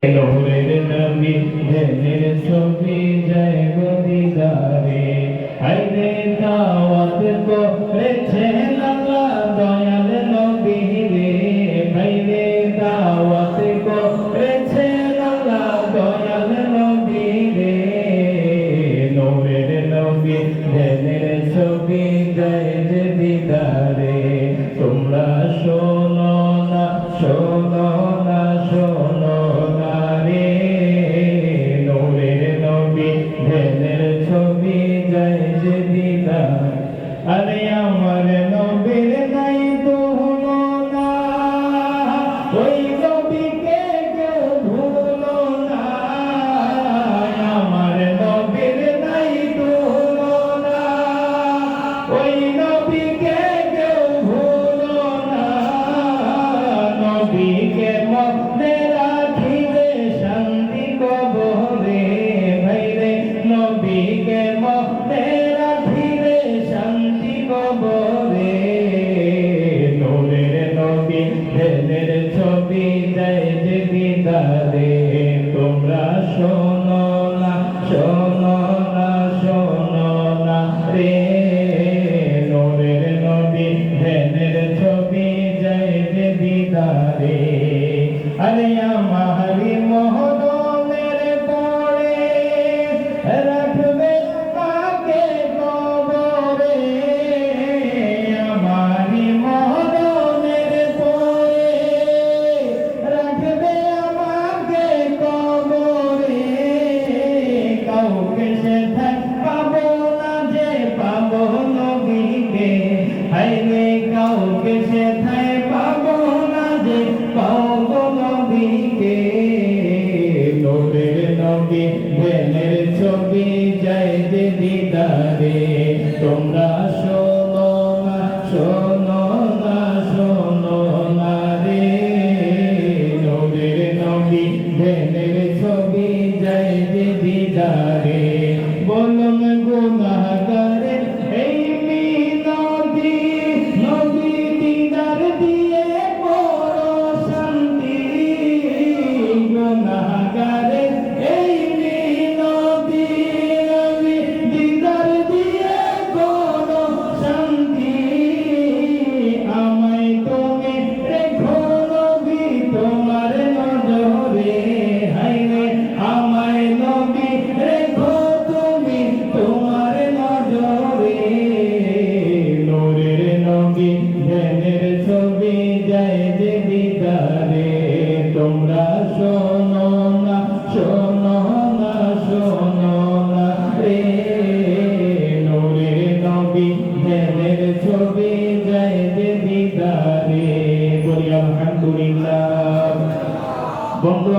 লোহরের নবী ধ্যানের ছবি জয় গদিদারে আইরে দাওয়াত করেছে আল্লাহ দয়াল নবী রে আইরে দাওয়াত করেছে আল্লাহ দয়াল নবী রে লোহরের নবী ধ্যানের ছবি জয় গদিদারে তোমরা শোনো না শোনো না শোনো ছবি জয় দিদার আরে আমার নবীর নাই তুলনা ওই নবীকে কেউ ভুলো না আমার নবীর নাই তুলনা ওই নবীকে কেউ ভুলো না নবীকে মনে রাখিবে শান্তি কবরে নবীকে মনে রাখিবে শান্তি কবরে নূরের নবী ধ্যানের ছবি জয় দিদারে তোমরা শোনো না শোনো না শোনো না রে নূরের নবী ধ্যানের ছবি জয় দিদারে আরে আমারি মহরমের পরে রাখবে মাকে কবরে আমারি মহরমের পরে রাখবে আমাকে কবরে কাউকে সে পাবো না যে পাবো নবীকে হাইরে কাউকে সে পাবো না যে পাবো নবীকে নূরের নবী ধ্যানের ছবি জয় দিদারে তোমরা শোনো না শোনো না শোনো না রে নূরের নবী ধ্যানের ছবি জয় দিদারে বলুন গুনাহগারে এই মিনতি নবী দিদার দিয়ে বড় শান্তি গুনাহগারে এই মিনতি নবী দিদার দিয়ে বড় শান্তি আমায় তুমি রেখো নবী তোমার নজরে হায়রে আমায় নবী রেখো তুমি তোমার নজরে নূরের নবী ধ্যানের ছবি জয় দিদারে তোমরা শোনো না শোনো না শোনো না রে নূরের নবী ধ্যানের ছবি জয় দিদারে বলি আলহামদুলিল্লাহ বন্ধু